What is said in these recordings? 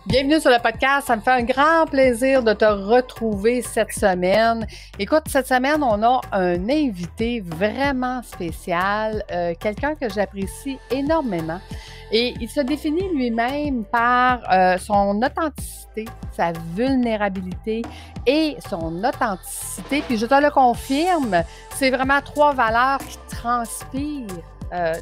Bienvenue sur le podcast. Ça me fait un grand plaisir de te retrouver cette semaine. Écoute, cette semaine, on a un invité vraiment spécial, quelqu'un que j'apprécie énormément. Et il se définit lui-même par son authenticité, sa vulnérabilité et son authenticité. Puis je te le confirme, c'est vraiment trois valeurs qui transpirent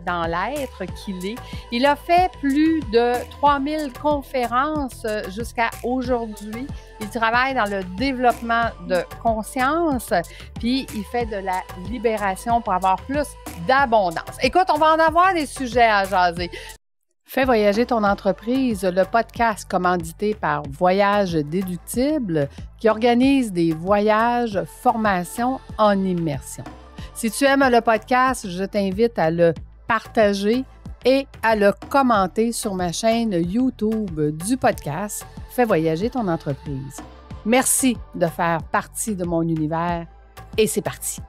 dans l'être qu'il est. Il a fait plus de 3000 conférences jusqu'à aujourd'hui. Il travaille dans le développement de conscience, puis il fait de la libération pour avoir plus d'abondance. Écoute, on va en avoir des sujets à jaser. Fais voyager ton entreprise, le podcast commandité par Voyage Déductible qui organise des voyages, formations en immersion. Si tu aimes le podcast, je t'invite à le partager et à le commenter sur ma chaîne YouTube du podcast Fais voyager ton entreprise. Merci de faire partie de mon univers et c'est parti.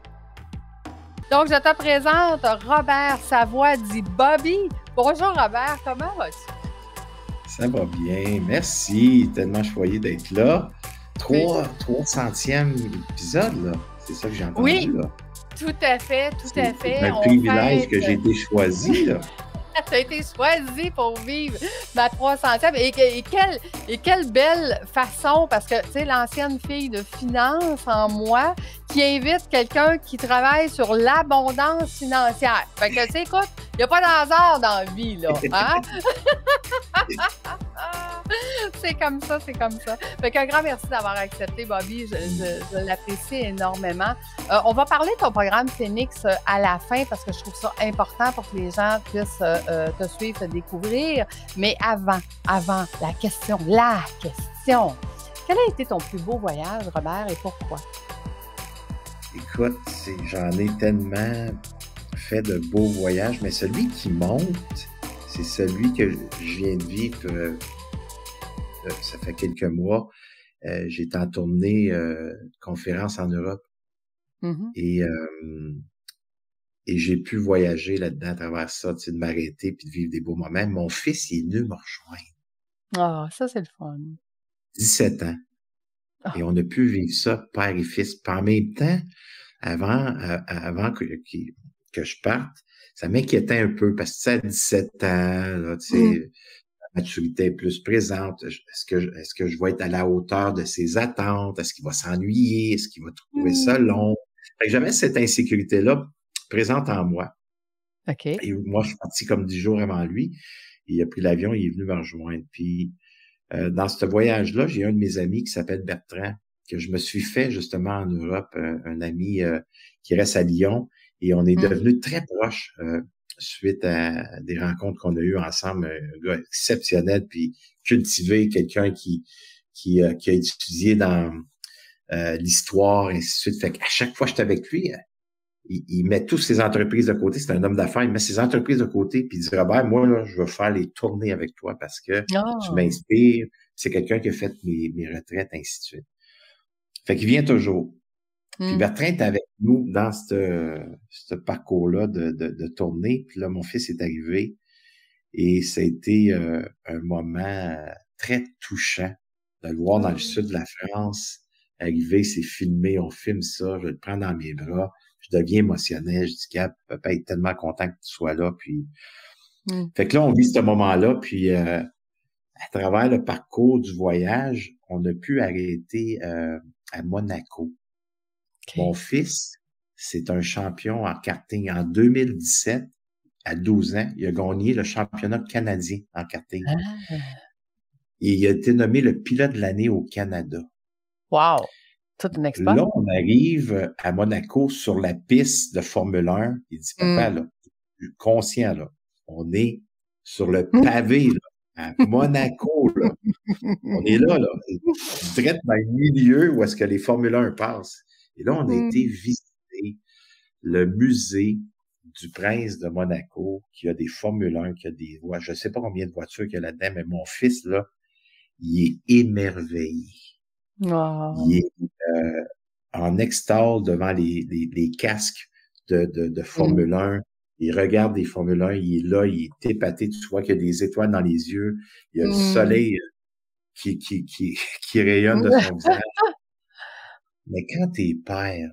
Donc, je te présente Robert Savoie, dit Bobby. Bonjour Robert, comment vas-tu? Ça va bien, merci. Tellement choyé d'être là. 300e épisode, là. C'est ça que j'ai entendu, oui, là. Tout à fait, tout à fait. C'est un privilège que j'ai été choisi, là. Tu as été choisi pour vivre ma 300e. Et quelle belle façon, parce que, tu sais, l'ancienne fille de finance en moi qui invite quelqu'un qui travaille sur l'abondance financière. Fait que, tu sais, écoute, il n'y a pas de hasard dans la vie, là. Hein? C'est comme ça, c'est comme ça. Fait qu'un grand merci d'avoir accepté, Bobby. Je l'apprécie énormément. On va parler de ton programme Phoenix à la fin parce que je trouve ça important pour que les gens puissent te suivre, te découvrir. Mais avant, la question. Quel a été ton plus beau voyage, Robert, et pourquoi? Écoute, j'en ai tellement fait de beaux voyages, mais celui qui monte, c'est celui que je viens de vivre. Ça fait quelques mois. J'étais en tournée conférence en Europe. Mm-hmm. Et j'ai pu voyager là-dedans à travers ça, tu sais, de m'arrêter puis de vivre des beaux moments. Mon fils, il est venu me rejoindre. Ah, ça, c'est le fun. 17 ans. Oh. Et on a pu vivre ça, père et fils. Puis en même temps, avant que je parte, ça m'inquiétait un peu parce que, tu sais, à 17 ans, là, tu sais, la maturité est plus présente. Est-ce que je vais être à la hauteur de ses attentes? Est-ce qu'il va s'ennuyer? Est-ce qu'il va trouver ça long? Fait que j'avais cette insécurité-là présente en moi. OK. Et moi, je suis parti comme 10 jours avant lui. Il a pris l'avion, il est venu me rejoindre. Puis, dans ce voyage-là, j'ai un de mes amis qui s'appelle Bertrand, que je me suis fait justement en Europe, un ami qui reste à Lyon. Et on est devenus très proches suite à des rencontres qu'on a eues ensemble. Un gars exceptionnel, puis cultivé, quelqu'un qui a étudié dans l'histoire, et ainsi de suite. Fait qu'à chaque fois que j'étais avec lui, il met toutes ses entreprises de côté. C'est un homme d'affaires. Il met ses entreprises de côté puis il dit, Robert, moi, là, je veux faire les tournées avec toi parce que tu m'inspires. C'est quelqu'un qui a fait mes retraites, ainsi de suite. Fait qu'il vient toujours. Puis Bertrand est avec nous dans ce parcours-là de tournée. Puis là, mon fils est arrivé et ça a été un moment très touchant de le voir dans le sud de la France. Arriver, c'est filmé, on filme ça, je le prends dans mes bras. Je deviens émotionnel, je dis Gab, papa est tellement content que tu sois là, puis fait que là, on vit ce moment-là, puis à travers le parcours du voyage, on a pu arrêter à Monaco. Okay. Mon fils, c'est un champion en karting. En 2017, à 12 ans, il a gagné le championnat canadien en karting. Et il a été nommé le pilote de l'année au Canada. Wow! Tout un expert. Là, on arrive à Monaco sur la piste de Formule 1. Il dit, papa, là, je suis conscient, là, on est sur le pavé, là, à Monaco, là. On est là, direct dans le milieu où est-ce que les Formule 1 passent. Et là, on a été visiter le musée du prince de Monaco, qui a des Formule 1, qui a des voitures. Je ne sais pas combien de voitures qu'il y a là-dedans, mais mon fils, là, il est émerveillé. Wow. Il est en extase devant les casques de Formule 1. Il regarde des Formule 1, il est là, il est épaté. Tu vois qu'il y a des étoiles dans les yeux. Il y a le soleil qui rayonne de son visage. Mais quand t'es père,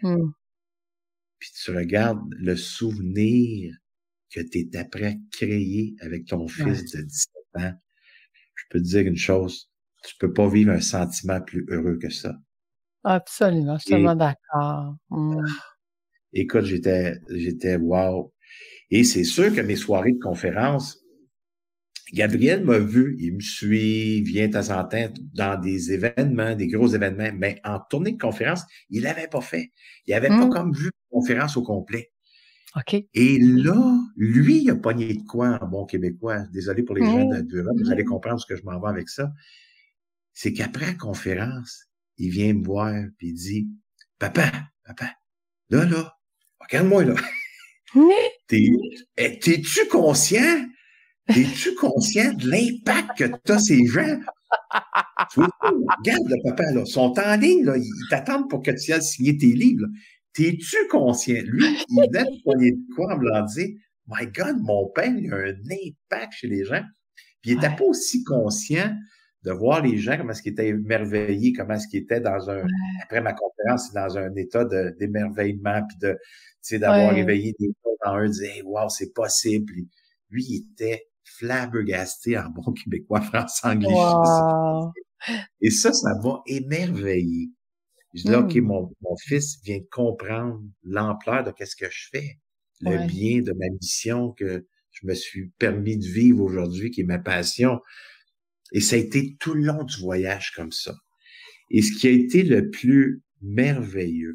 puis tu regardes le souvenir que tu es après créé avec ton fils de 17 ans, je peux te dire une chose, tu peux pas vivre un sentiment plus heureux que ça. Absolument, je suis tellement d'accord. Écoute, j'étais wow. Et c'est sûr que mes soirées de conférence, Gabriel m'a vu, il me suit, vient de temps en temps dans des événements, des gros événements, mais en tournée de conférence, il l'avait pas fait. Il avait pas comme vu une conférence au complet. OK. Et là, lui, il a pogné de quoi en bon québécois? Désolé pour les gens d'Europe, vous allez comprendre ce que je m'en vais avec ça. C'est qu'après la conférence, il vient me voir puis il dit, papa, là, regarde-moi là. T'es-tu conscient? T'es-tu conscient de l'impact que t'as ces gens? Regarde le papa, là. Ils sont en ligne, là. Ils t'attendent pour que tu ailles signer tes livres, là. T'es-tu conscient? Lui, il venait de poigner de quoi en me l'en disant, My God, mon père, il a un impact chez les gens. Puis il n'était pas aussi conscient de voir les gens, comment est-ce qu'ils étaient émerveillés, comment est-ce qu'ils étaient dans un, après ma conférence, dans un état d'émerveillement, puis de, tu sais, d'avoir éveillé des choses en eux, de dire, hey, wow, c'est possible. Puis lui, il était flabbergasté en bon québécois, français-anglais. Wow. Et ça m'a émerveillé. Je dis là, OK, mon fils vient de comprendre l'ampleur de qu'est-ce que je fais, le bien de ma mission que je me suis permis de vivre aujourd'hui, qui est ma passion. Et ça a été tout le long du voyage comme ça. Et ce qui a été le plus merveilleux,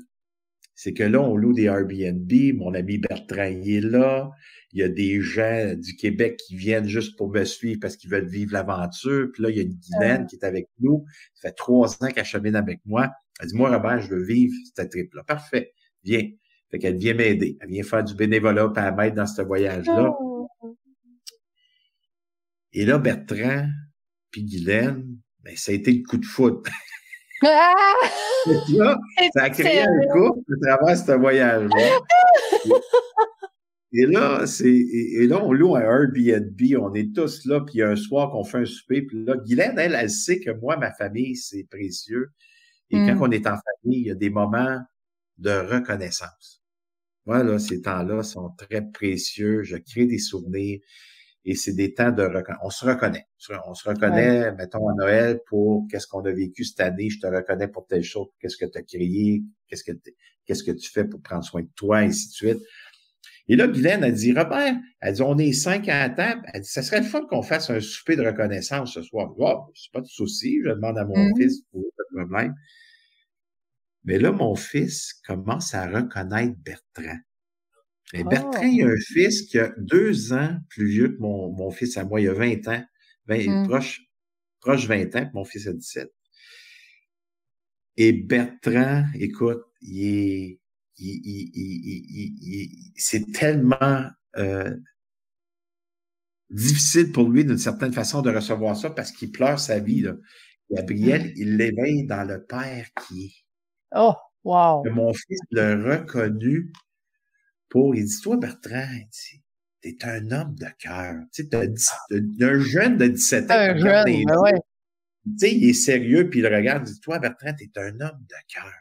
c'est que là, on loue des Airbnb, mon ami Bertrand il est là, il y a des gens du Québec qui viennent juste pour me suivre parce qu'ils veulent vivre l'aventure. Puis là, il y a une Guylaine qui est avec nous. Ça fait 3 ans qu'elle chemine avec moi. Elle dit, moi, Robert, je veux vivre cette trip-là. Parfait. Viens. Fait qu'elle vient m'aider. Elle vient faire du bénévolat puis elle m'aide dans ce voyage-là. Et là, Bertrand puis Guylaine, ben, ça a été le coup de foudre. Là, ça a créé un couple à travers ce voyage-là. Et là, on loue un Airbnb, on est tous là, puis il y a un soir qu'on fait un souper, puis là, Guylaine, elle sait que moi, ma famille, c'est précieux. Et quand on est en famille, il y a des moments de reconnaissance. Voilà, ces temps-là sont très précieux, je crée des souvenirs, et c'est des temps de reconnaissance. On se reconnaît. On se reconnaît, mettons, à Noël, pour qu'est-ce qu'on a vécu cette année, je te reconnais pour telle chose, qu'est-ce que tu as créé, qu'est-ce que tu fais pour prendre soin de toi, et ainsi de suite. Et là, Guylaine a dit, Robert, elle dit, on est 5 à la table. Elle dit, ça serait le fun qu'on fasse un souper de reconnaissance ce soir. Oh, c'est pas de souci. Je demande à mon fils, pas de problème. Mais là, mon fils commence à reconnaître Bertrand. Et Bertrand, il a un fils qui a 2 ans plus vieux que mon fils à moi. Il a 20 ans, proche 20 ans, puis mon fils a 17. Et Bertrand, écoute, c'est tellement difficile pour lui, d'une certaine façon, de recevoir ça parce qu'il pleure sa vie, là. Gabriel, il l'éveille dans le père qui est. Oh, wow! Que mon fils l'a reconnu il dit, toi, Bertrand, t'es un homme de cœur. Tu sais, un jeune de 17 ans. Un jeune, ouais. Tu sais, il est sérieux, puis il regarde, il dit, toi, Bertrand, t'es un homme de cœur.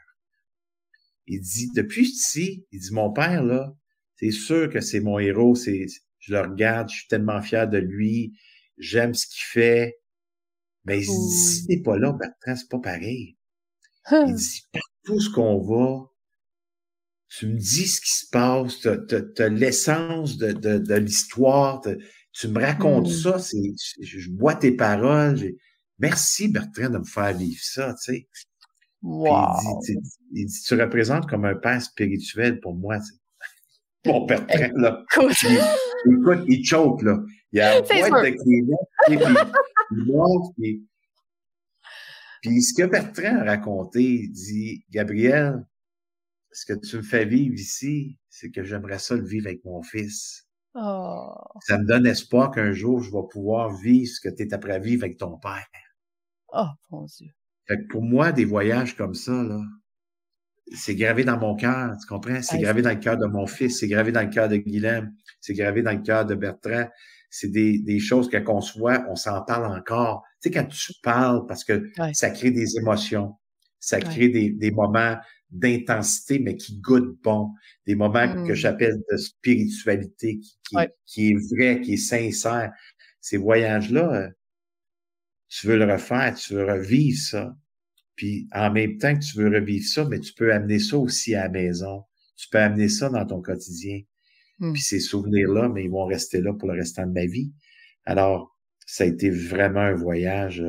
Il dit, depuis ici, il dit, mon père, là, c'est sûr que c'est mon héros, je le regarde, je suis tellement fier de lui, j'aime ce qu'il fait. Mais il dit, si t'es pas là, Bertrand, c'est pas pareil. Il dit, partout ce qu'on va, tu me dis ce qui se passe, t'as l'essence de l'histoire, tu me racontes ça, je bois tes paroles. Merci, Bertrand, de me faire vivre ça, tu sais. Wow. Il dit, tu représentes comme un père spirituel pour moi, tu sais. Mon Bertrand, là. Écoute, il choke, là. Il a la boîte de Kleenex, il monte, puis ce que Bertrand a raconté, il dit, Gabriel, ce que tu me fais vivre ici, c'est que j'aimerais ça le vivre avec mon fils. Oh. Ça me donne espoir qu'un jour, je vais pouvoir vivre ce que tu es après à vivre avec ton père. Oh, mon Dieu. Fait que pour moi, des voyages comme ça, là, c'est gravé dans mon cœur, tu comprends? C'est gravé dans le cœur de mon fils, c'est gravé dans le cœur de Guilhem, c'est gravé dans le cœur de Bertrand. c'est des choses que qu'on se voit, on s'en parle encore. Tu sais, quand tu parles, parce que Ouais. ça crée des émotions, ça Ouais. crée des moments d'intensité, mais qui goûtent bon, des moments que Mm. j'appelle de spiritualité, Ouais. qui est vrai, qui est sincère. Ces voyages-là, tu veux le refaire, tu veux revivre ça. Puis en même temps que tu veux revivre ça, mais tu peux amener ça aussi à la maison. Tu peux amener ça dans ton quotidien. Mm. Puis ces souvenirs-là, mais ils vont rester là pour le restant de ma vie. Alors, ça a été vraiment un voyage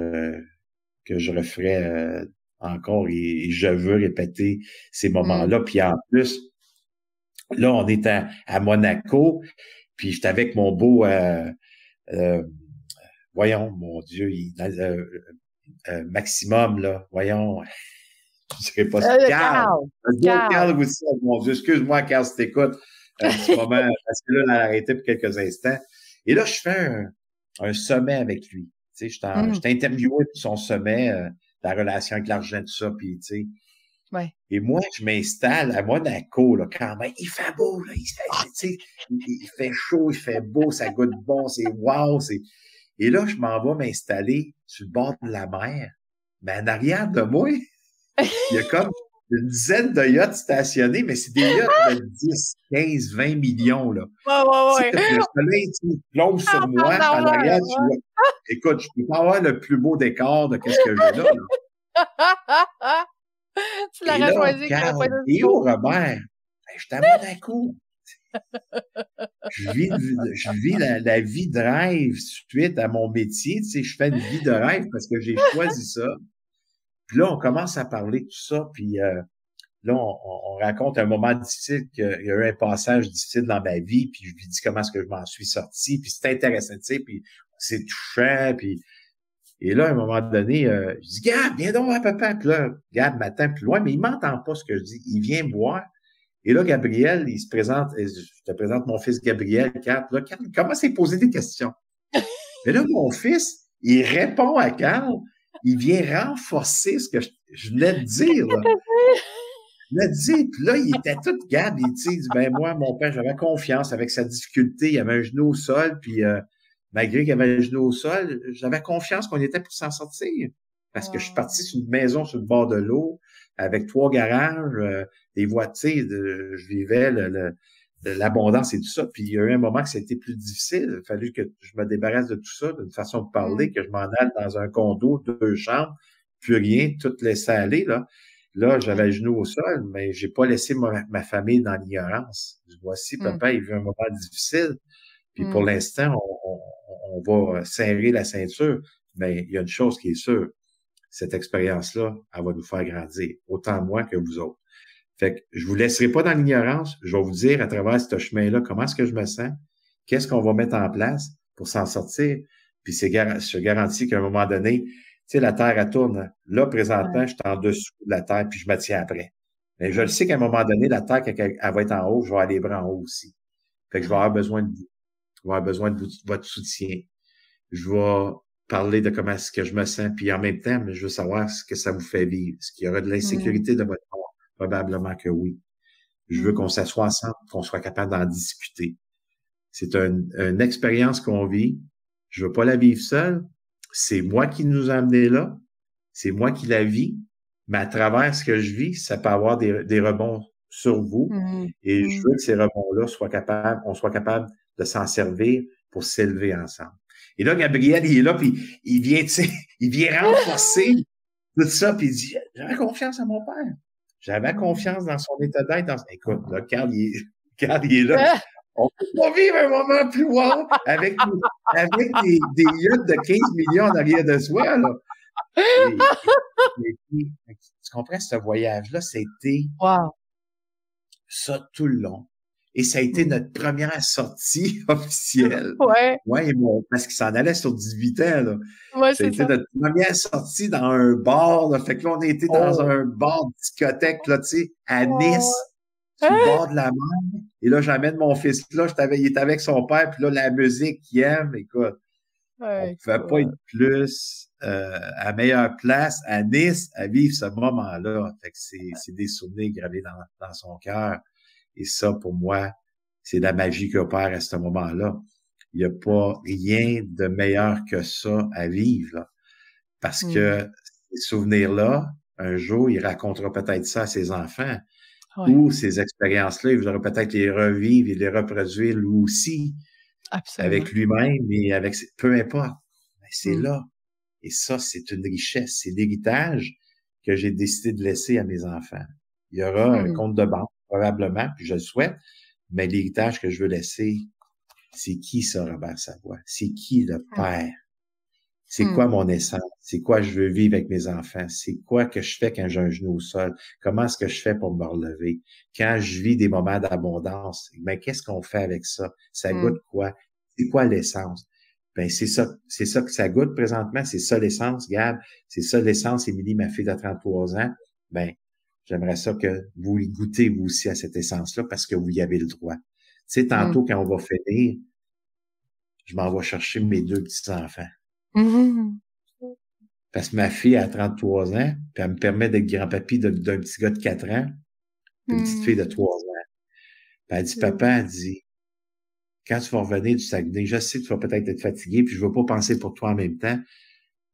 que je referais encore et je veux répéter ces Mm. moments-là. Puis en plus, là, on est à Monaco, puis j'étais avec mon beau, euh, voyons, mon Dieu, Maximum, là, voyons, je dirais pas ça. Carl! Carl. Carl aussi, oh, mon Dieu, excuse-moi, Carl, si t'écoutes un petit moment, parce que là, on a arrêté pour quelques instants. Et là, je fais un sommet avec lui. Tu sais, je t'ai interviewé pour son sommet, la relation avec l'argent, tout ça, puis tu sais. Ouais. Et moi, je m'installe à Monaco, là, quand même. Il fait beau, là, tu sais, il fait chaud, il fait beau, ça goûte bon, c'est wow, Et là, je m'en vais m'installer sur le bord de la mer. Mais en arrière de moi, il y a comme une dizaine de yachts stationnés, mais c'est des yachts de 10, 15, 20 millions, là. Ouais. Tu sais, le soleil, tu plombe sur moi, puis en arrière, écoute, je peux pas avoir le plus beau décor de qu'est-ce que j'ai là. Tu Et l'aurais là, choisi qu'il n'aurait pas Carl, été et où, beau. Robert? Ben, je suis à Monaco. Je vis la vie de rêve suite à mon métier. Tu sais, je fais une vie de rêve parce que j'ai choisi ça. Puis là, on commence à parler de tout ça, puis là, on raconte un moment difficile, qu'il y a eu un passage difficile dans ma vie, puis je lui dis comment est-ce que je m'en suis sorti, puis c'est intéressant, tu sais, puis c'est touchant, puis et là, à un moment donné, je dis, Gab, viens donc voir papa. Puis là, Gab m'attend plus loin, mais il m'entend pas ce que je dis. Il vient me voir. Et là, Gabriel, il se présente, je te présente mon fils Gabriel, Carl. Là, Carl, il commence à lui poser des questions. Mais là, mon fils, il répond à Carl, il vient renforcer ce que je venais de dire, là. Je venais de dire, puis là, il était tout Gab, il dit, ben moi, mon père, j'avais confiance avec sa difficulté, il avait un genou au sol, puis malgré qu'il avait le genou au sol, j'avais confiance qu'on était pour s'en sortir. Parce que je suis parti sur une maison sur le bord de l'eau, avec 3 garages, des voitures, je vivais l'abondance et tout ça. Puis il y a eu un moment que c'était plus difficile. Il a fallu que je me débarrasse de tout ça, d'une façon de parler, que je m'en aille dans un condo, 2 chambres, plus rien, tout laissé aller, là. Là, j'avais le genou au sol, mais j'ai pas laissé ma famille dans l'ignorance. Voici, papa, il vit un moment difficile. Puis pour l'instant, on va serrer la ceinture. Mais il y a une chose qui est sûre. Cette expérience-là, elle va nous faire grandir, autant moi que vous autres. Fait que je vous laisserai pas dans l'ignorance. Je vais vous dire à travers ce chemin-là comment est-ce que je me sens, qu'est-ce qu'on va mettre en place pour s'en sortir. Puis je garantis qu'à un moment donné, tu sais, la Terre, elle tourne. Là, présentement, je suis en dessous de la Terre, puis je me tiens après. Mais je le sais qu'à un moment donné, la Terre, quand elle va être en haut, je vais avoir les bras en haut aussi. Fait que je vais avoir besoin de vous. Je vais avoir besoin de votre soutien. Je vais parler de comment est-ce que je me sens, puis en même temps, je veux savoir ce que ça vous fait vivre. Est-ce qu'il y aura de l'insécurité de votre part? Probablement que oui. Je veux qu'on s'assoie ensemble, qu'on soit capable d'en discuter. C'est une expérience qu'on vit. Je veux pas la vivre seule. C'est moi qui nous a amenés là. C'est moi qui la vis. Mais à travers ce que je vis, ça peut avoir des rebonds sur vous. Et je veux que ces rebonds-là on soit capable de s'en servir pour s'élever ensemble. Et là, Gabriel, il est là, puis il vient, tu sais, il vient renforcer tout ça, puis il dit, j'avais confiance en mon père. J'avais confiance dans son état d'être. Écoute, là, Carl, il est là. On peut pas vivre un moment plus wow avec des yachts de 15 millions en arrière de soi, là. Tu comprends, ce voyage-là, c'était ça tout le long. Et ça a été notre première sortie officielle. Ouais, parce qu'il s'en allait sur 18 ans, là. Ouais, ça a été notre première sortie dans un bar, là. Fait que là, on a été dans un bar de discothèque, là, tu sais, à Nice, sur le bord de la mer. Et là, j'amène mon fils là, il était avec son père, puis là, la musique qu'il aime, écoute. On ne pouvait pas être plus à meilleure place à Nice à vivre ce moment-là. Fait que c'est des souvenirs gravés dans son cœur. Et ça, pour moi, c'est la magie qui opère à ce moment-là. il n'y a pas rien de meilleur que ça à vivre, là. Parce que ces souvenirs-là, un jour, il racontera peut-être ça à ses enfants. Ouais. Ou ces expériences-là, il voudra peut-être les revivre et les reproduire lui aussi, Absolument. avec lui-même et avec... Peu importe. Mais c'est là. Et ça, c'est une richesse. C'est l'héritage que j'ai décidé de laisser à mes enfants. Il y aura un compte de banque, probablement, puis je le souhaite, mais l'héritage que je veux laisser, c'est qui ça, Robert Savoie? C'est qui le père? C'est quoi mon essence? C'est quoi je veux vivre avec mes enfants? C'est quoi que je fais quand j'ai un genou au sol? Comment est-ce que je fais pour me relever? Quand je vis des moments d'abondance, ben, qu'est-ce qu'on fait avec ça? Ça goûte quoi? C'est quoi l'essence? Ben, c'est ça que ça goûte présentement. C'est ça l'essence, Gab. C'est ça l'essence, Émilie, ma fille de 33 ans. Ben, j'aimerais ça que vous y goûtez, vous aussi, à cette essence-là, parce que vous y avez le droit. Tu sais, tantôt, quand on va finir, je m'en vais chercher mes 2 petits-enfants. Parce que ma fille a 33 ans, puis elle me permet d'être grand-papy d'un petit gars de 4 ans, puis une petite fille de 3 ans. Puis elle dit, papa, elle dit, quand tu vas revenir du Saguenay, je sais que tu vas peut-être être fatigué, puis je veux pas penser pour toi en même temps,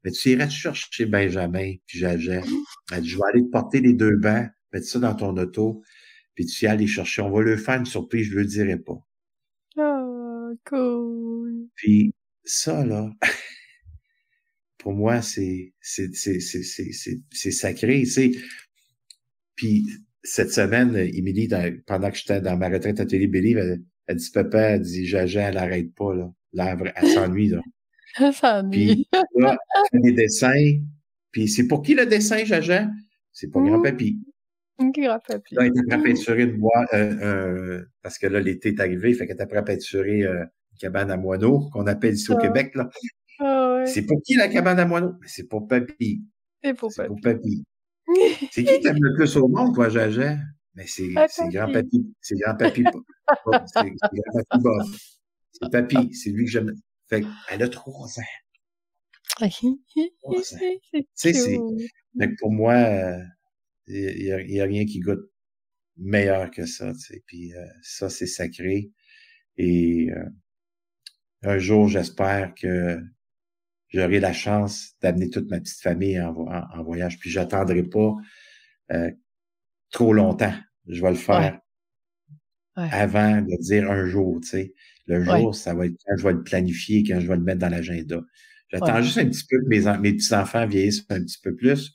mais tu irais te chercher Benjamin, puis Jaja. Elle dit, je vais aller te porter les 2 bancs, mettre ça dans ton auto, puis tu y aller chercher. On va leur faire une surprise, je le dirai pas. Oh, cool. Puis ça, là, pour moi, c'est sacré, tu sais. Puis cette semaine, Émilie, pendant que j'étais dans ma retraite à Télé-Believe, elle dit, papa, elle dit, Jaja, elle arrête pas, là. Là, elle s'ennuie, là. Elle s'ennuie. Puis là, elle fait des dessins. Puis c'est pour qui le dessin, Jaja? C'est pour grand-papy. Grand-papy. Là, elle était prêt à peinturer une boîte, parce que là, l'été est arrivé, fait qu'elle était prêt à peinturer une cabane à moineaux, qu'on appelle ici au Québec, là. C'est pour qui la cabane à moineaux? C'est pour papy. C'est pour papy. C'est qui t'aimes le plus au monde, toi, Jaja? Mais c'est grand-papy. C'est grand-papy. C'est grand-papy Bob. C'est papy. C'est lui que j'aime. Fait qu'elle a 3 ans. 3 ans. Tu sais, pour moi, il y a rien qui goûte meilleur que ça, tu sais. Puis ça, c'est sacré. Et un jour, j'espère que j'aurai la chance d'amener toute ma petite famille en voyage. Puis j'attendrai pas trop longtemps. Je vais le faire avant de dire un jour, tu sais. Le jour, ça va être quand je vais le planifier, quand je vais le mettre dans l'agenda. J'attends juste un petit peu que mes petits-enfants vieillissent un petit peu plus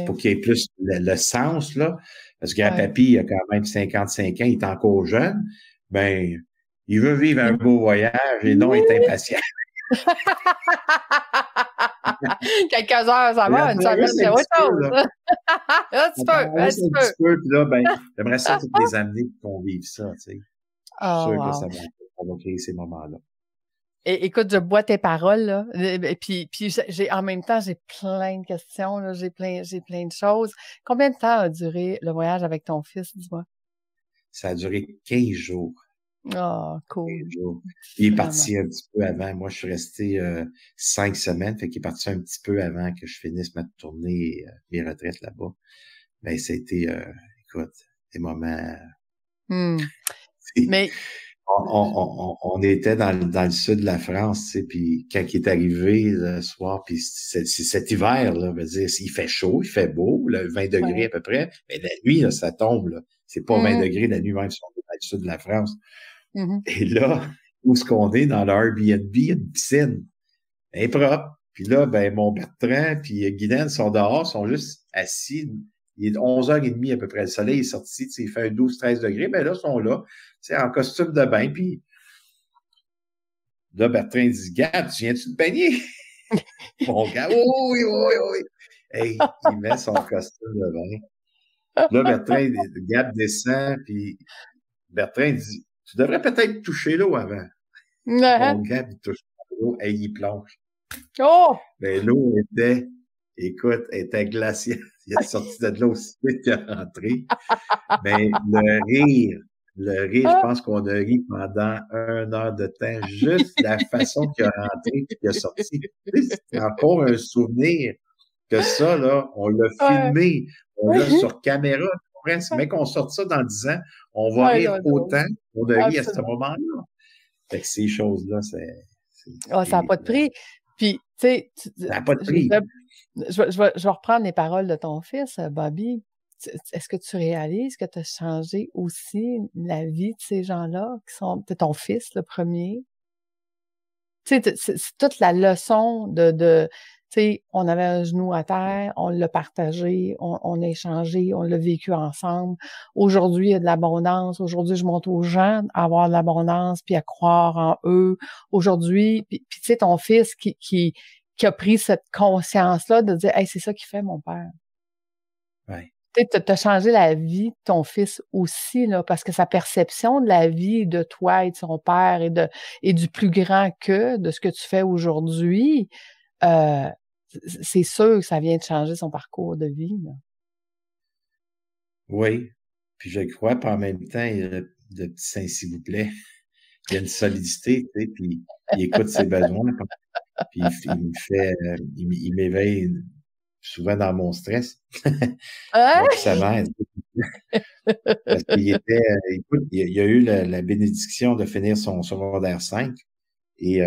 pour qu'il y ait plus le sens, là. Parce que grand-papy, il a quand même 55 ans, il est encore jeune. Ben, il veut vivre un beau voyage et non être impatient. Quelques heures, ça va, une semaine, c'est autre chose. Un petit peu. Puis là, ben, j'aimerais ça toutes les amener pour qu'on vive ça, tu sais. Je suis sûr que ça va créer ces moments-là. Et, écoute, je bois tes paroles, là. Et puis en même temps, j'ai plein de questions, là. J'ai plein de choses. Combien de temps a duré le voyage avec ton fils, dis-moi? Ça a duré 15 jours. Oh, cool. 15 jours. Il est parti un petit peu avant. Moi, je suis resté 5 semaines. Fait qu'il est parti un petit peu avant que je finisse ma tournée, mes retraites là-bas. Mais c'était, écoute, des moments... Mais... On était dans le sud de la France, tu sais, puis quand il est arrivé le soir, puis c'est cet hiver, là, veut dire, il fait chaud, il fait beau, là, 20 degrés à peu près, mais la nuit, là, ça tombe, là. C'est pas 20 degrés la nuit, même si on est dans le sud de la France. Et là, où est-ce qu'on est? Dans l'Airbnb, il y a une piscine. Elle est propre. Puis là, ben, mon Bertrand puis Guylaine sont dehors, sont juste assis. Il est 11h30 à peu près. Le soleil est sorti, il fait un 12-13 degrés. Ben là, ils sont là, en costume de bain. Puis là, Bertrand dit, Gab, tu viens-tu te baigner? Mon gars, oui. Hey, il met son costume de bain. Là, Bertrand, Gab descend, puis Bertrand dit, tu devrais peut-être toucher l'eau avant. Mon Gab, il touche l'eau et il plonge. Oh! Ben, l'eau écoute, elle était glaciale. Il est sorti de l'eau aussi vite qu'il est rentré. Mais le rire, je pense qu'on a ri pendant 1 heure de temps, juste la façon qu'il a rentré et qu'il a sorti. C'est encore un souvenir que ça, là, on l'a filmé, on l'a sur caméra. C'est bien qu'on sorte ça dans 10 ans, on va rire autant qu'on a ri à ce moment-là. Fait que ces choses-là, Ah, ça n'a pas de prix. Puis, tu sais, Ça n'a pas de prix. je vais reprendre les paroles de ton fils, Bobby. Est-ce que tu réalises que tu as changé aussi la vie de ces gens-là qui sont ton fils, le premier? Tu sais, c'est toute la leçon tu sais, on avait un genou à terre, on l'a partagé, on a échangé, on l'a vécu ensemble. Aujourd'hui, il y a de l'abondance. Aujourd'hui, je montre aux gens à avoir de l'abondance puis à croire en eux. Aujourd'hui, puis tu sais, ton fils qui a pris cette conscience-là de dire, hey, c'est ça qui fait mon père. Ouais. Tu sais, t'as changé la vie de ton fils aussi, là, parce que sa perception de la vie de toi et de son père et du plus grand que, de ce que tu fais aujourd'hui, c'est sûr que ça vient de changer son parcours de vie, là. Oui. Puis je crois, puis en même temps, il y a le petit Saint, s'il vous plaît. Il y a une solidité, tu sais, puis il écoute ses besoins, puis il m'éveille souvent dans mon stress. Hein? Donc, ça m'aide. Parce qu'il était, écoute, il a eu la bénédiction de finir son secondaire 5 et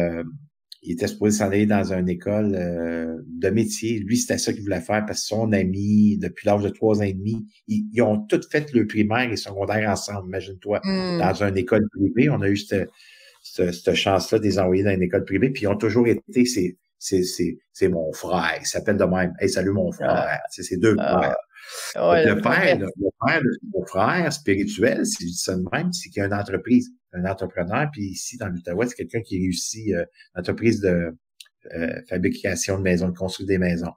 il était supposé s'en aller dans une école de métier. Lui, c'était ça qu'il voulait faire parce que son ami, depuis l'âge de 3 ans et demi, ils ont tous fait le primaire et secondaire ensemble, imagine-toi, dans une école privée. On a eu cette chance-là de les envoyer dans une école privée, puis ils ont toujours été, c'est mon frère, il s'appelle de même. Hey, salut mon frère. C'est deux frères. Ouais, Le père de mon frère spirituel, si je dis ça de même, c'est qu'il y a une entreprise, un entrepreneur, puis ici, dans l'Outaouais, c'est quelqu'un qui réussit entreprise de fabrication de maisons, de construire des maisons.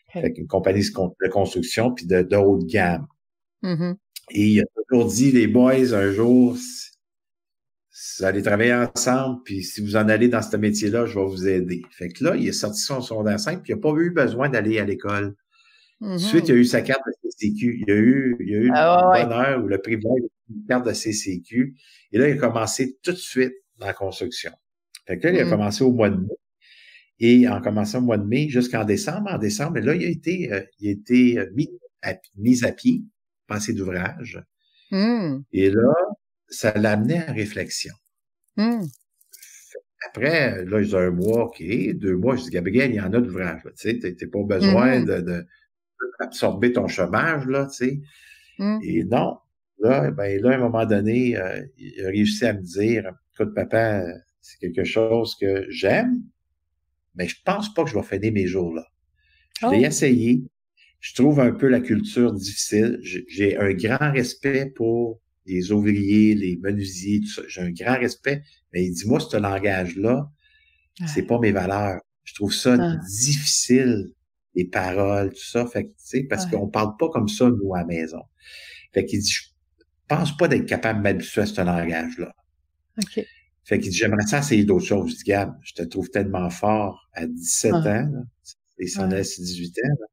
Okay. Fait qu'une compagnie de construction, puis de haut de gamme. Mm-hmm. Et il a toujours dit, les boys, un jour, vous allez travailler ensemble, puis si vous en allez dans ce métier-là, je vais vous aider. Fait que là, il est sorti son secondaire 5, puis il n'a pas eu besoin d'aller à l'école. Ensuite, il a eu sa carte de CCQ. Il a eu le bonheur ou le privilège d'une carte de CCQ. Et là, il a commencé tout de suite dans la construction. Fait que là, il a commencé au mois de mai. Et en commençant au mois de mai jusqu'en décembre, et là, il a été mis à pied, pensée d'ouvrage. Et là, ça l'a amené à réflexion. Après, là, j'ai 1 mois, OK, 2 mois, je dis, Gabriel, il y en a d'ouvrage. Tu sais, t'as pas besoin d'absorber ton chômage, là, tu sais. Et non. Là, à un moment donné, il a réussi à me dire, écoute, papa, c'est quelque chose que j'aime, mais je pense pas que je vais finir mes jours là. Je l'ai essayé. Je trouve un peu la culture difficile. J'ai un grand respect pour les ouvriers, les menuisiers, tout ça. J'ai un grand respect, mais il dit, moi, ce langage-là, c'est pas mes valeurs. Je trouve ça difficile, les paroles, tout ça. Fait que, tu sais, parce qu'on parle pas comme ça, nous, à la maison. Fait qu'il dit, je pense pas d'être capable de m'habituer à ce langage-là. OK. Fait qu'il dit, j'aimerais ça essayer d'autres choses. Je dis, Gab, je te trouve tellement fort à 17 ans, là. Et s'en est à 18 ans, là.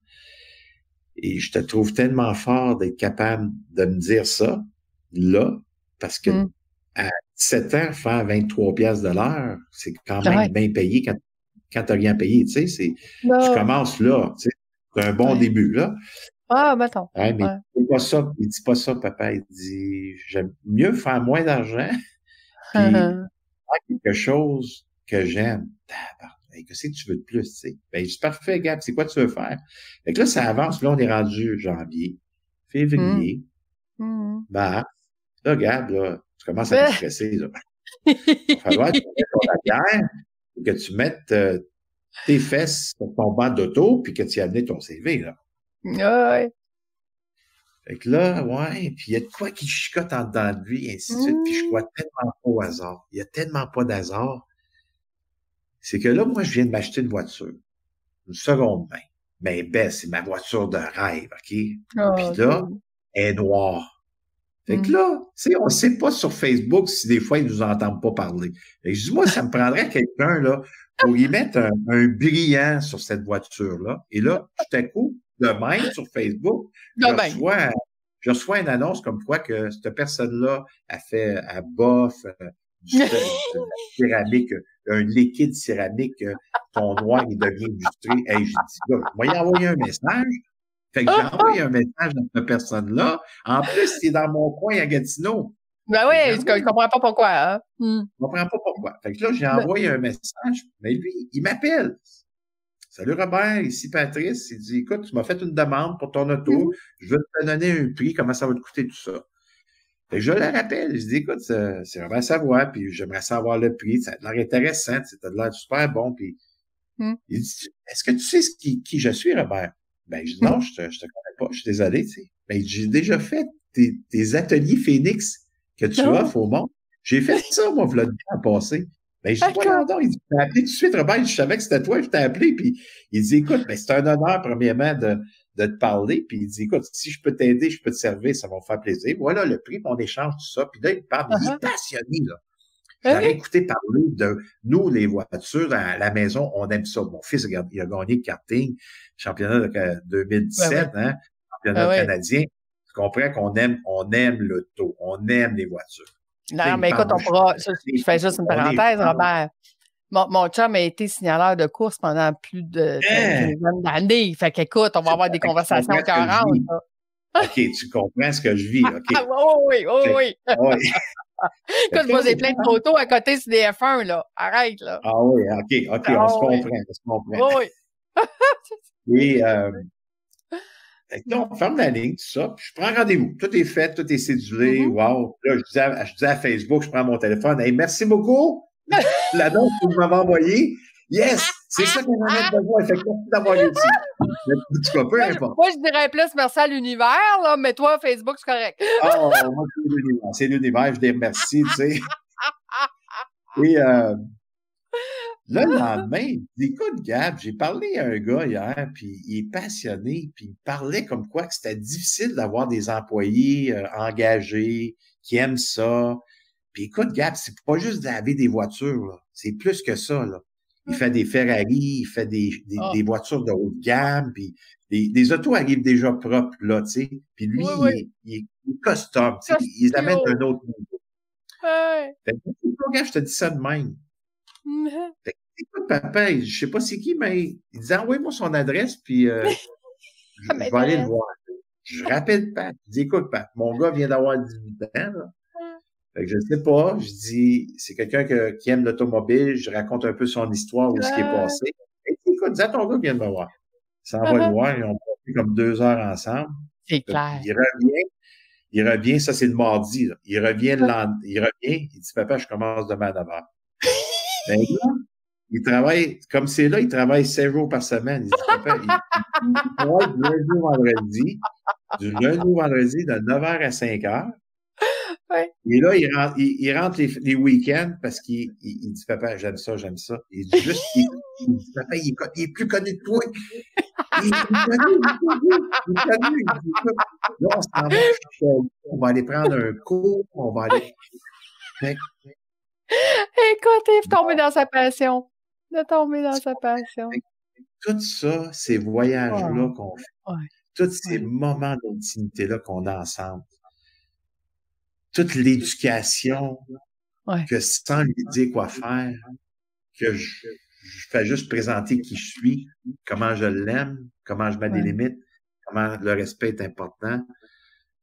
Et je te trouve tellement fort d'être capable de me dire ça, là, parce que à 17 ans, faire 23 piastres de l'heure, c'est quand même bien payé quand t'as rien payé, tu sais, tu commences là, tu sais, c'est un bon début, là. Ah, mettons. Mais c'est pas ça, il dit pas ça, papa, il dit, j'aime mieux faire moins d'argent, puis faire quelque chose que j'aime. Qu'est-ce que tu veux de plus, tu sais? Ben, c'est parfait, Gab, c'est quoi tu veux faire? Fait que là, ça avance, là, on est rendu janvier, février, mars. Là, Gab, là, tu commences à te stresser, là. Il va falloir que tu mettes ton arrière, que tu mettes tes fesses sur ton banc d'auto, puis que tu y amené ton CV, là. Ouais. Fait que là, puis il y a de quoi qui chicote en dedans de lui, et ainsi de suite, puis je crois tellement pas au hasard. Il y a tellement pas d'hasard. C'est que là, moi, je viens de m'acheter une voiture. Une seconde main. Mais c'est ma voiture de rêve, OK? Puis là, elle est noire. Fait que là, tu sais, on sait pas sur Facebook si des fois, ils nous entendent pas parler. Fait que je dis, moi, ça me prendrait quelqu'un, là, pour y mettre un brillant sur cette voiture-là. Et là, tout à coup, de même, sur Facebook, je reçois une annonce comme quoi que cette personne-là a bof du céramique, un liquide céramique, ton noir, il devient illustré. Hey, j'ai dit, là, moi, il a envoyé un message. Fait que j'ai envoyé un message à cette personne-là. En plus, c'est dans mon coin à Gatineau. Ben Fait que j'ai oui, je envoyé, comprends pas pourquoi, hein. je comprends pas pourquoi. Fait que là, j'ai Ben, envoyé un message, mais lui, il m'appelle. Salut Robert, ici Patrice. Il dit, écoute, tu m'as fait une demande pour ton auto. mhm, Je veux te donner un prix, comment ça va te coûter tout ça. Fait que je le rappelle. Je dis, écoute, c'est vraiment savoir, puis j'aimerais savoir le prix. Ça a l'air intéressant, tu as l'air super bon. Puis mhm, il dit, est-ce que tu sais qui je suis, Robert? Ben, je dis, non, je te connais pas, je suis désolé, tu sais. Ben, j'ai déjà fait tes ateliers Phoenix que tu non, offres au monde. J'ai fait ça, moi, v'là le temps passé. Ben, je dis, d'accord. voyons donc, il dit, tu m'as appelé tout de suite, Robert, je savais que c'était toi, je t'ai appelé, puis il dit, écoute, ben, c'est un honneur, premièrement, de te parler, puis il dit, écoute, si je peux t'aider, je peux te servir, ça va me faire plaisir. Voilà le prix, puis on échange tout ça, puis là, il me parle, il est Uh-huh. passionné, là. Je Ben l'aurais oui. écouté parler de nous, les voitures, à la maison, on aime ça. Mon fils, il a gagné le karting, championnat de Ben 2017, oui. hein, championnat Ben oui. canadien. Tu comprends on aime l'auto, on aime les voitures. Là, Non, il me mais écoute, parle de on pourra. Je fais juste une on est parenthèse, Robert. Mon chum a été signaleur de course pendant plus d'une hein? quinzaine d'années. Fait qu'écoute, on va avoir des Fait que tu conversations comprends ce que je écœurantes, vis. là. OK, tu comprends ce que je vis, OK. Ah, oui, oui, oui, Fait, oui. ouais. Fait Écoute, que moi, là, j'ai plein de photos à côté sur des F1, là. Arrête, là. ah oui, OK, on se Ah oui, comprend, on se comprend. oui, oui. Mais Et, j'ai fait que là, on ferme la ligne, tout ça, puis je prends rendez-vous. Tout est fait, tout est cédulé, Mhm. wow. Là, je dis à Facebook, je prends mon téléphone, hey, merci beaucoup, l'annonce que vous m'avez envoyée. Yes, c'est ça qu'on en a besoin. Fait que merci d'avoir réussi. Mais, en tout cas, peu importe. Moi, je dirais plus merci à l'univers, là, mais toi, Facebook, c'est correct. Oh, moi, c'est l'univers, je les remercie, tu sais. Et là, le lendemain, il dit, écoute, Gab, j'ai parlé à un gars hier, puis il est passionné, puis il parlait comme quoi que c'était difficile d'avoir des employés engagés, qui aiment ça. Puis écoute, Gab, c'est pas juste laver des voitures, là. C'est plus que ça, là. Il fait des Ferrari, il fait Ah, des voitures de haute gamme, puis des autos arrivent déjà propres, là, tu sais. Puis lui, oui, oui. il est custom, tu sais. Il les amène Costio. d'un autre niveau. Ouais. Fait que, regarde, je te dis ça de même. Mhm. Fait que, écoute, papa, je sais pas c'est qui, mais il dit, envoie-moi son adresse, puis Ça je vais aller le m'intéresse. voir. Je rappelle Pat. Je dis, écoute, Pat, mon gars vient d'avoir 18 ans, là. Fait que je sais pas. Je dis, c'est quelqu'un qui aime l'automobile. Je raconte un peu son histoire, où ce qui est Ah, passé. Et puis, écoute, dis à ton gars vient de me voir. Ça en va le ah, voir. Ils ont passé comme 2 heures ensemble. c'est clair. Il revient, ça c'est le mardi, là. Il revient, il dit, papa, je commence demain à 9 heures. Ben là, il travaille, comme c'est là, il travaille 7 jours par semaine. Il dit, papa, il travaille du lundi au vendredi, de 9 heures à 5 heures. Ouais. Et là, il rentre les week-ends parce qu'il dit, papa, j'aime ça, j'aime ça. Il dit juste, il dit, papa, il est plus connu que toi. Il est connu, il est connu. Il dit, écoute, là, on s'en va, on va aller prendre un cours, on va aller. Fait que, Écoute, il est tombé dans sa passion. Il est tombé dans sa passion. tout ça, ces Oh, voyages-là qu'on fait, ouais, tous ces ouais, moments d'intimité-là qu'on a ensemble, toute l'éducation, ouais. que sans lui dire quoi faire, que je fais juste présenter qui je suis, comment je l'aime, comment je mets des Ouais. limites, comment le respect est important,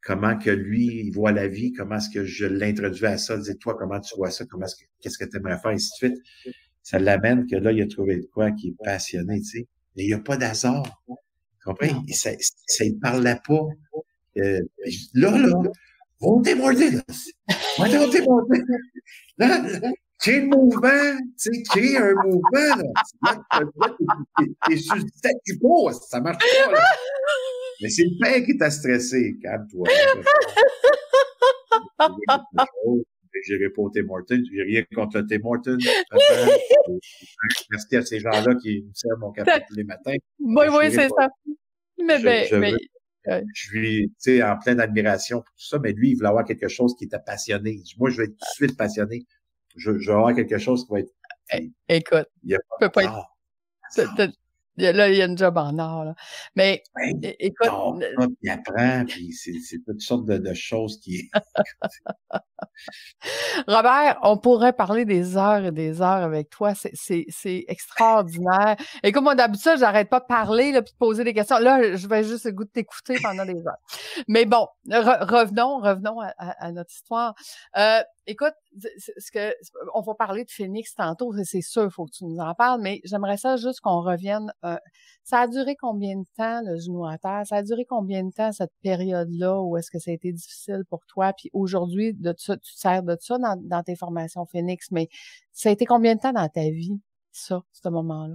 comment que lui, il voit la vie, comment est-ce que je l'introduis à ça, dis toi, comment tu vois ça, qu'est-ce que tu aimerais faire, et ainsi de suite. Ça l'amène que là, il a trouvé de quoi qui est passionné, tu sais. Mais il n'y a pas d'hasard. Tu comprends? Non. Ça il parlait pas. Là, votez Martin, là. Votez Martin. Là, crée le mouvement, tu sais, crée un mouvement, là. T'es sur le statu quo, ça marche pas, là. Mais c'est le père qui t'a stressé. Calme-toi. J'irai pas au Tim Hortons. J'ai rien contre le Tim Hortons, papa. Merci à ces gens-là qui me servent mon café tous les matins. Oui, Je oui, n'irai c'est pas. ça. Mais, Je veux, ouais. je suis, tu sais, en pleine admiration pour tout ça, mais lui, il voulait avoir quelque chose qui était passionné. Il dit, moi, je vais être tout de suite passionné. Je vais avoir quelque chose qui va être, Écoute, il y a tu peux pas pas être, de hasard. Là, il y a une job en or, là. Mais, Ben, écoute, dors pas, puis apprends, puis c'est toutes sortes de choses qui Robert, on pourrait parler des heures et des heures avec toi. C'est extraordinaire. Écoute, moi, d'habitude, j'arrête pas de parler, là, puis de poser des questions. Là, je vais juste le goût de t'écouter pendant des heures. Mais bon, revenons à notre histoire. Écoute, on va parler de Phoenix tantôt, c'est sûr, il faut que tu nous en parles, mais j'aimerais ça juste qu'on revienne. Ça a duré combien de temps, le genou à terre? Ça a duré combien de temps, cette période-là, où est-ce que ça a été difficile pour toi? Puis aujourd'hui, de ça, tu te sers de ça dans tes formations Phoenix, mais ça a été combien de temps dans ta vie, ça, ce moment-là?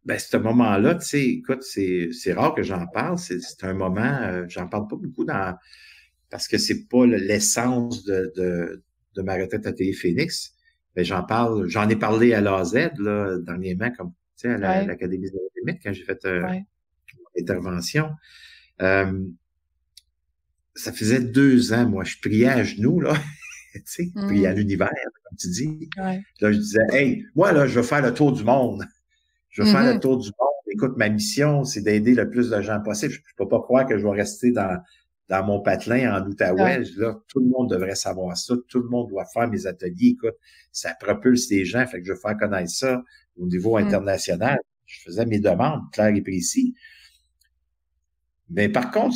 Ben, ce moment-là, tu sais, écoute, c'est rare que j'en parle. C'est un moment, j'en parle pas beaucoup parce que c'est pas l'essence de ma retraite à Télé Phoenix. Mais j'en ai parlé à l'AZ, là, dernièrement, comme, tu sais, à Ouais, l'Académie des limites, quand j'ai fait ouais. mon intervention. Euh, Ça faisait 2 ans, moi, je priais à genoux, là, tu sais, je priais à Mmh, l'univers, comme tu dis. ouais. Là, je disais, hey, moi, là, je veux faire le tour du monde. Je veux faire le Mhm, tour du monde. Écoute, ma mission, c'est d'aider le plus de gens possible. Je peux pas croire que je vais rester dans mon patelin en ouais. Outaouais. Là, tout le monde devrait savoir ça. Tout le monde doit faire mes ateliers. Écoute, ça propulse les gens. Fait que je veux faire connaître ça au niveau Mmh, international. Je faisais mes demandes claires et précises. Mais par contre,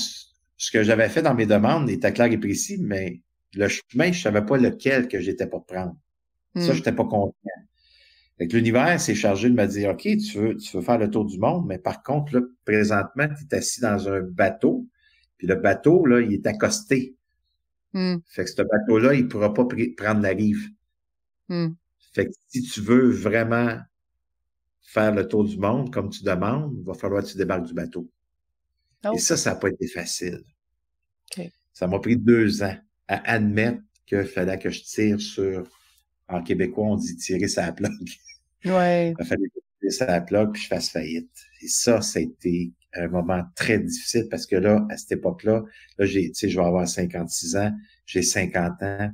ce que j'avais fait dans mes demandes était clair et précis, mais le chemin, je savais pas lequel que j'étais pour prendre. Ça, mmh. j'étais pas content. Fait que l'univers s'est chargé de me dire, OK, tu veux faire le tour du monde, mais par contre, là, présentement, tu es assis dans un bateau, puis le bateau, là, il est accosté. Mmh, Fait que ce bateau-là, il pourra pas prendre la rive. mmh. Fait que si tu veux vraiment faire le tour du monde, comme tu demandes, il va falloir que tu débarques du bateau. Et Oh, ça n'a pas été facile. OK. Ça m'a pris 2 ans à admettre qu'il fallait que je tire en québécois, on dit tirer sa plug. Ouais. Il fallait que je tire sa plug puis je fasse faillite. Et ça a été un moment très difficile parce que là, à cette époque-là, tu sais, je vais avoir 56 ans, j'ai 50 ans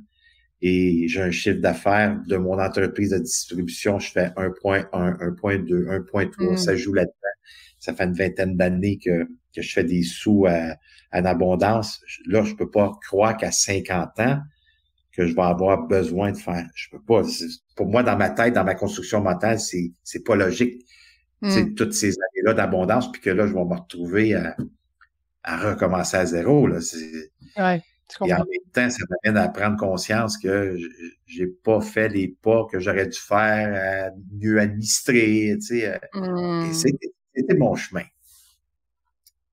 et j'ai un chiffre d'affaires de mon entreprise de distribution. Je fais 1,1, 1,2, 1,3, Mmh, ça joue là-dedans. Ça fait une vingtaine d'années que je fais des sous en abondance. Là, je peux pas croire qu'à 50 ans, que je vais avoir besoin de faire. Je peux pas. Pour moi, dans ma tête, dans ma construction mentale, c'est pas logique. Tu mmh. sais, toutes ces années-là d'abondance, puis que là, je vais me retrouver à recommencer à zéro. Là. Ouais, je Et en comprends. même temps, ça m'amène à prendre conscience que j'ai pas fait les pas que j'aurais dû faire, mieux administrer. Tu sais, et Mmh. c'était mon chemin.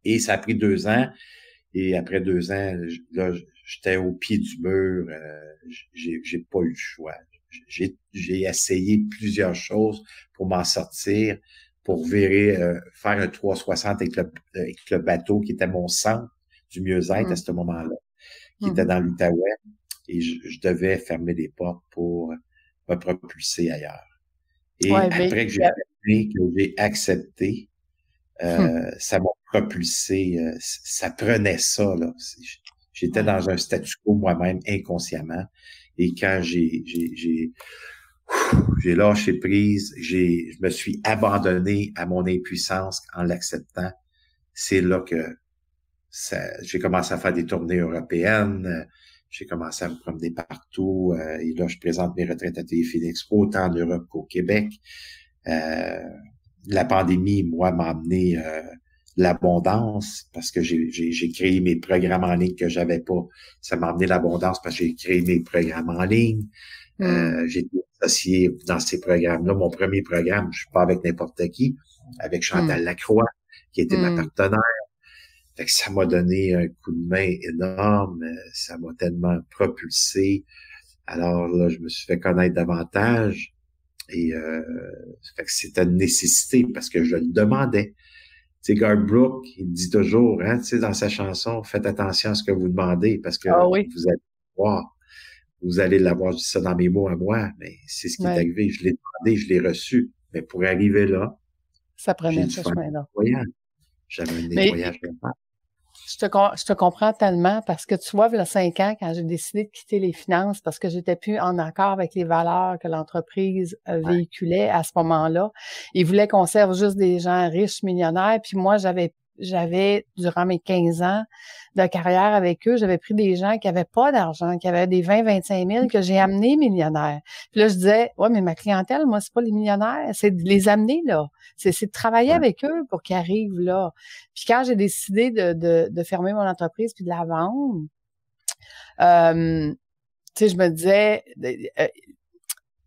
Et ça a pris 2 ans. Et après 2 ans, là, j'étais au pied du mur. J'ai pas eu le choix. J'ai essayé plusieurs choses pour m'en sortir, pour faire un 360 avec le bateau qui était mon centre du mieux-être à Mmh. ce moment-là, qui Mmh était mh. dans l'Outaouais. Et je devais fermer les portes pour me propulser ailleurs. Et Ouais, mais après que j'ai fermé, que j'ai accepté, mmh, ça m'a propulsé, ça prenait ça, là. J'étais ouais. dans un statu quo moi-même inconsciemment. Et quand j'ai lâché prise, je me suis abandonné à mon impuissance en l'acceptant. C'est là que j'ai commencé à faire des tournées européennes. J'ai commencé à me promener partout. Et là, je présente mes retraites à Télé Phoenix autant en Europe qu'au Québec. Euh, la pandémie, moi, m'a amené l'abondance parce que j'ai créé mes programmes en ligne que j'avais pas. Ça m'a amené l'abondance parce que j'ai créé mes programmes en ligne. Mmh. J'ai été associé dans ces programmes-là. Mon premier programme, je suis pas avec n'importe qui, avec Mmh. Chantal Lacroix, qui était ma Mmh. partenaire. Fait que ça m'a donné un coup de main énorme. Ça m'a tellement propulsé. Alors là, je me suis fait connaître davantage. Et fait que c'était une nécessité parce que je le demandais. Tu sais, Garth Brooks, il dit toujours, hein, tu sais, dans sa chanson, faites attention à ce que vous demandez parce que Ah oui, vous allez voir, vous allez l'avoir. Je dis ça dans mes mots à moi, mais c'est ce qui est ouais, arrivé. Je l'ai demandé, je l'ai reçu. Mais pour arriver là, ça j'ai prenait dû ce faire un chemin-là. nettoyage. J'avais un Mais nettoyage à faire. Je te comprends tellement parce que tu vois, il y a 5 ans, quand j'ai décidé de quitter les finances parce que j'étais plus en accord avec les valeurs que l'entreprise Ouais. véhiculait à ce moment-là, ils voulaient qu'on serve juste des gens riches, millionnaires, puis moi, j'avais, durant mes 15 ans de carrière avec eux, j'avais pris des gens qui avaient pas d'argent, qui avaient des 20-25 000 que j'ai amenés millionnaires. Puis là, je disais, ouais, mais ma clientèle, moi, c'est pas les millionnaires, c'est de les amener là. C'est de travailler Ouais. avec eux pour qu'ils arrivent là. Puis quand j'ai décidé de fermer mon entreprise puis de la vendre, tu sais, je me disais,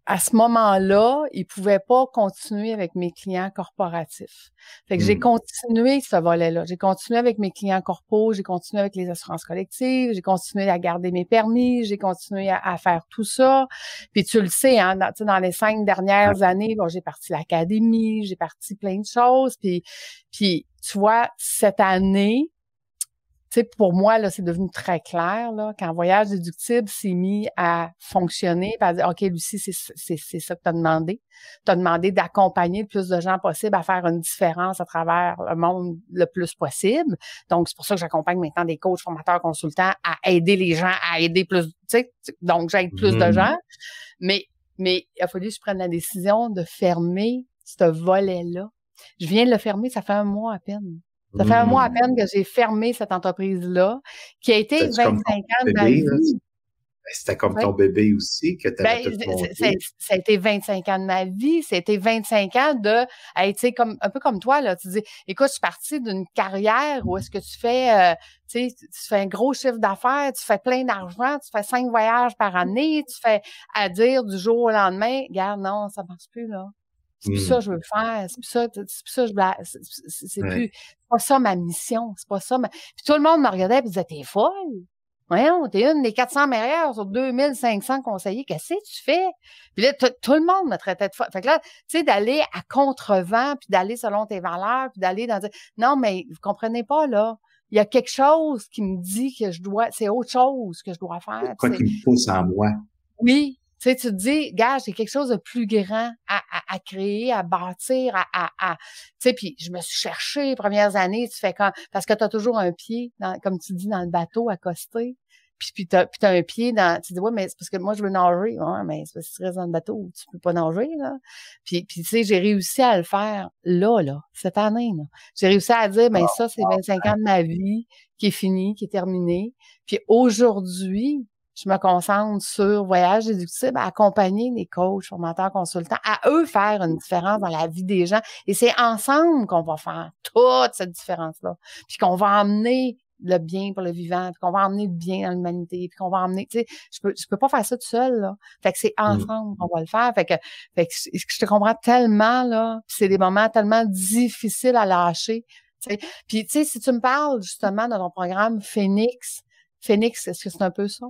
à ce moment-là, ils pouvaient pas continuer avec mes clients corporatifs. Fait que j'ai continué ce volet-là. J'ai continué avec mes clients corpos, j'ai continué avec les assurances collectives, j'ai continué à garder mes permis, j'ai continué à faire tout ça. Puis tu le sais, hein, dans les 5 dernières années, bon, j'ai parti l'académie, j'ai parti plein de choses. Puis tu vois, cette année, tu sais, pour moi, là, c'est devenu très clair, là, quand Voyage Déductible s'est mis à fonctionner, puis à dire, OK, Lucie, c'est ça que tu as demandé. Tu as demandé d'accompagner le plus de gens possible à faire une différence à travers le monde le plus possible. Donc, c'est pour ça que j'accompagne maintenant des coachs, formateurs, consultants à aider les gens à aider plus, tu sais, donc j'aide plus de gens. Mais il a fallu que je prenne la décision de fermer ce volet-là. Je viens de le fermer, ça fait 1 mois à peine. Ça fait 1 mois à peine que j'ai fermé cette entreprise-là, qui a été 25 ans de ma vie. C'était comme ton bébé aussi, que tu avais tout monté. Ça a été 25 ans de ma vie. C'était 25 ans de, tu sais, un peu comme toi, là. Tu dis, écoute, je suis partie d'une carrière où est-ce que tu fais, tu sais, tu fais un gros chiffre d'affaires, tu fais plein d'argent, tu fais 5 voyages par année, tu fais à dire du jour au lendemain, regarde, non, ça marche plus, là. C'est plus ça que je veux faire, c'est plus ça c'est plus, c'est pas ça ma mission, c'est pas ça Puis tout le monde me regardait et disait, t'es folle. Voyons, t'es une des 400 meilleures sur 2500 conseillers, qu'est-ce que tu fais? Puis là, tout le monde me traitait de folle. Fait que là, tu sais, d'aller à contre-vent, puis d'aller selon tes valeurs, puis d'aller dans... Non, mais vous comprenez pas, là. Il y a quelque chose qui me dit que c'est autre chose que je dois faire. Quoi qui me pousse en moi. Oui. Tu sais, tu te dis, gars, j'ai quelque chose de plus grand à créer, à bâtir, tu sais, puis je me suis cherchée les premières années, parce que tu as toujours un pied, comme tu dis, dans le bateau accosté, puis t'as un pied tu dis, ouais, mais c'est parce que moi, je veux nager. Ouais, mais c'est parce que tu restes dans le bateau, tu peux pas nager, là. Puis tu sais, j'ai réussi à le faire là, cette année, là. J'ai réussi à dire, ben ça, c'est 25 ans de ma vie qui est fini, qui est terminé. Puis aujourd'hui, je me concentre sur Voyage Déductible, à accompagner les coachs, formateurs, consultants, à eux faire une différence dans la vie des gens. Et c'est ensemble qu'on va faire toute cette différence-là. Puis qu'on va emmener le bien pour le vivant, puis qu'on va emmener le bien dans l'humanité, puis qu'on va emmener, tu sais, je peux pas faire ça tout seul, là. Fait que c'est ensemble qu'on va le faire. Fait que je te comprends tellement, là. Puis c'est des moments tellement difficiles à lâcher, tu sais. Puis, tu sais, si tu me parles, justement, de ton programme Phoenix, est-ce que c'est un peu ça?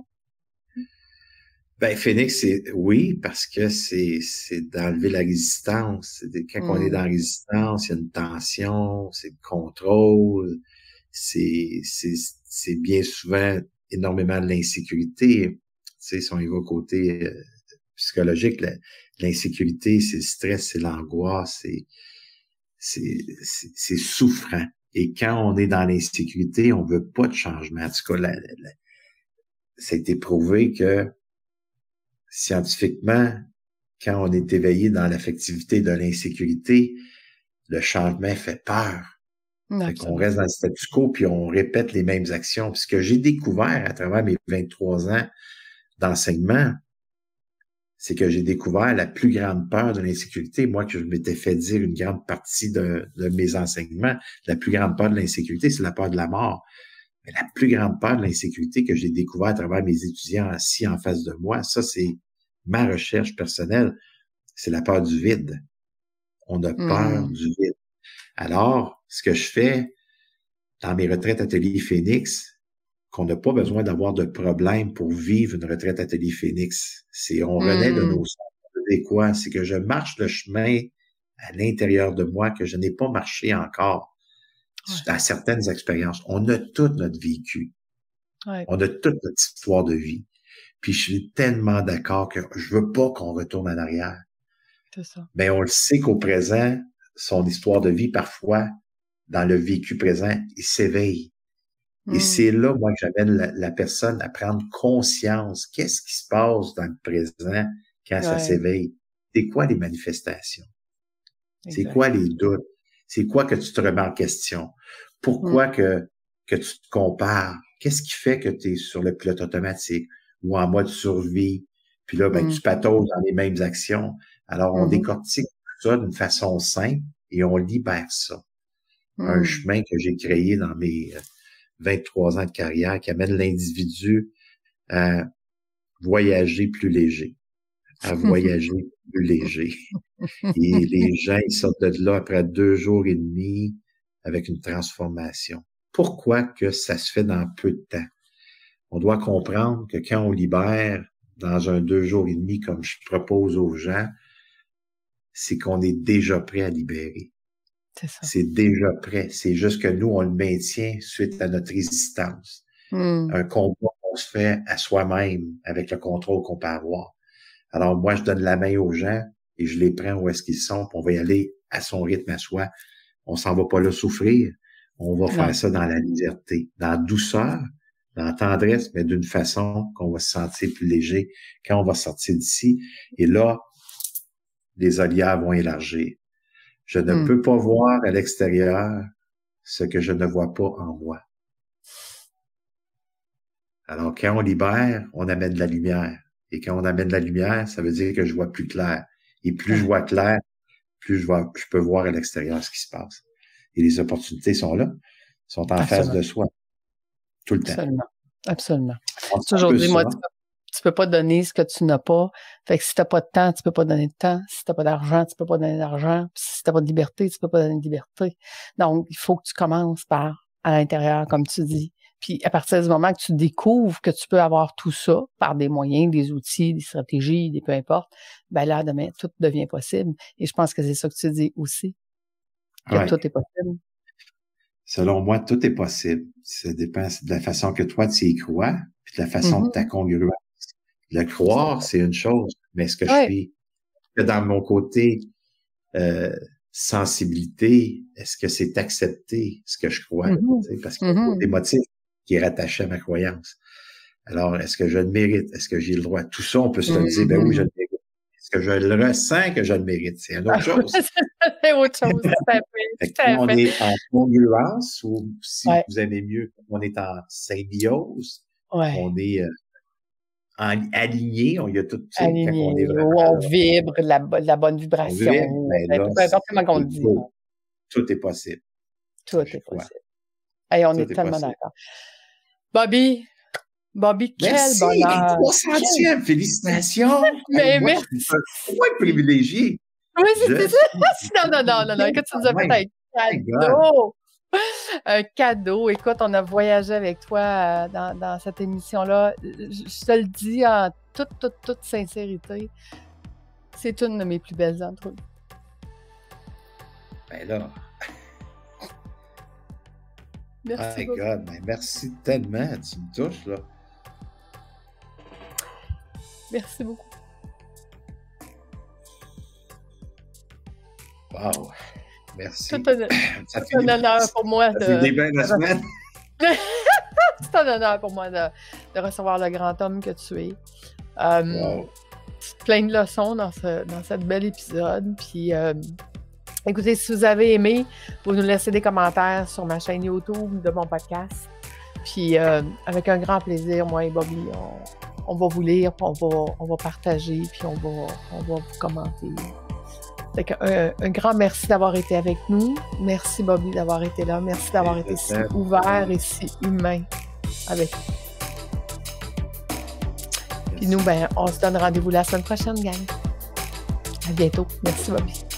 Ben, Phoenix, oui, parce que c'est d'enlever la résistance. Quand on est dans la résistance, il y a une tension, c'est le contrôle, c'est bien souvent énormément de l'insécurité. Tu sais, si on y va côté psychologique, l'insécurité, c'est le stress, c'est l'angoisse, c'est souffrant. Et quand on est dans l'insécurité, on veut pas de changement. En tout cas, ça a été prouvé que scientifiquement, quand on est éveillé dans l'affectivité de l'insécurité, le changement fait peur. Fait qu'on reste dans le statu quo puis on répète les mêmes actions. Puis ce que j'ai découvert à travers mes 23 ans d'enseignement, c'est que j'ai découvert la plus grande peur de l'insécurité. Moi, que je m'étais fait dire une grande partie de mes enseignements, la plus grande peur de l'insécurité, c'est la peur de la mort. Mais la plus grande peur de l'insécurité que j'ai découvert à travers mes étudiants assis en face de moi, ça, c'est ma recherche personnelle, c'est la peur du vide. On a peur du vide. Alors, ce que je fais dans mes retraites ateliers Phoenix, qu'on n'a pas besoin d'avoir de problème pour vivre une retraite atelier Phoenix, c'est on renaît de nos centres. C'est quoi? C'est que je marche le chemin à l'intérieur de moi que je n'ai pas marché encore à certaines expériences. On a tout notre vécu. On a toute notre histoire de vie. Puis je suis tellement d'accord que je veux pas qu'on retourne en arrière. C'est ça. Mais on le sait qu'au présent, son histoire de vie, parfois, dans le vécu présent, il s'éveille. Et c'est là, moi, que j'amène la personne à prendre conscience. Qu'est-ce qui se passe dans le présent quand ça s'éveille? C'est quoi les manifestations? C'est quoi les doutes? C'est quoi que tu te remets en question? Pourquoi que tu te compares? Qu'est-ce qui fait que tu es sur le pilote automatique ou en mode survie? Puis là, tu patauges dans les mêmes actions. Alors, on décortique tout ça d'une façon simple et on libère ça. Un chemin que j'ai créé dans mes 23 ans de carrière qui amène l'individu à voyager plus léger. À voyager plus léger. Et les gens, ils sortent de là après 2 jours et demi avec une transformation. Pourquoi que ça se fait dans peu de temps? On doit comprendre que quand on libère dans un 2 jours et demi, comme je propose aux gens, c'est qu'on est déjà prêt à libérer. C'est ça. C'est déjà prêt. C'est juste que nous, on le maintient suite à notre résistance. Un combat qu'on se fait à soi-même avec le contrôle qu'on peut avoir. Alors, moi, je donne la main aux gens et je les prends où est-ce qu'ils sont, puis on va y aller à son rythme à soi. On s'en va pas là souffrir. On va faire ça dans la légèreté, dans la douceur, dans la tendresse, mais d'une façon qu'on va se sentir plus léger quand on va sortir d'ici. Et là, les olières vont élargir. Je ne peux pas voir à l'extérieur ce que je ne vois pas en moi. Alors, quand on libère, on amène de la lumière. Et quand on amène de la lumière, ça veut dire que je vois plus clair. Et plus je vois clair, plus je peux voir à l'extérieur ce qui se passe. Et les opportunités sont là, sont en face de soi. Tout le temps. Absolument. Toujours dit, moi, tu peux pas donner ce que tu n'as pas. Fait que si t'as pas de temps, tu peux pas donner de temps. Si t'as pas d'argent, tu peux pas donner d'argent. Puis si t'as pas de liberté, tu peux pas donner de liberté. Donc, il faut que tu commences par à l'intérieur, comme tu dis. Puis à partir du moment que tu découvres que tu peux avoir tout ça par des moyens, des outils, des stratégies, peu importe, ben là, demain, tout devient possible. Et je pense que c'est ça que tu dis aussi, que tout est possible. Selon moi, tout est possible. Ça dépend de la façon que toi, tu y crois, puis de la façon de ta congruence. Le croire, c'est une chose, mais ce que je suis, dans mon côté sensibilité, est-ce que c'est accepter ce que je crois? Parce qu'il y a un côté motif qui est rattaché à ma croyance. Alors, est-ce que je le mérite? Est-ce que j'ai le droit? Tout ça, on peut se le dire, ben oui, je le mérite. Est-ce que je le ressens que je le mérite? C'est une autre chose. C'est autre chose, tout à fait. On est en congruence, ou si vous aimez mieux, on est en symbiose, on est aligné, on y a tout, aligné, on est on vibre la bonne vibration. Comment on le dit. Tout est possible. Tout est possible. Et on est tellement d'accord. Bobby, quel bonheur! 300e, félicitations! Mais merci! Moi, privilégié! Oui, c'est ça! Non, écoute, tu nous as fait un cadeau! Un cadeau. Écoute, on a voyagé avec toi dans cette émission-là. Je te le dis en toute sincérité, c'est une de mes plus belles entrevues. Ben là... Merci. My God, mais merci tellement. Tu me touches, là. Merci beaucoup. Wow. Merci. C'est un honneur pour moi C'est des belles semaines. C'est un honneur pour moi de recevoir le grand homme que tu es. Plein de leçons dans cet bel épisode. Puis, écoutez, si vous avez aimé, vous nous laissez des commentaires sur ma chaîne YouTube de mon podcast. Puis, avec un grand plaisir, moi et Bobby, on va vous lire, puis on va partager, puis on va vous commenter. Fait un grand merci d'avoir été avec nous. Merci, Bobby, d'avoir été là. Merci d'avoir été si ouvert et si humain avec nous. Puis nous, on se donne rendez-vous la semaine prochaine, gang. À bientôt. Merci, Bobby.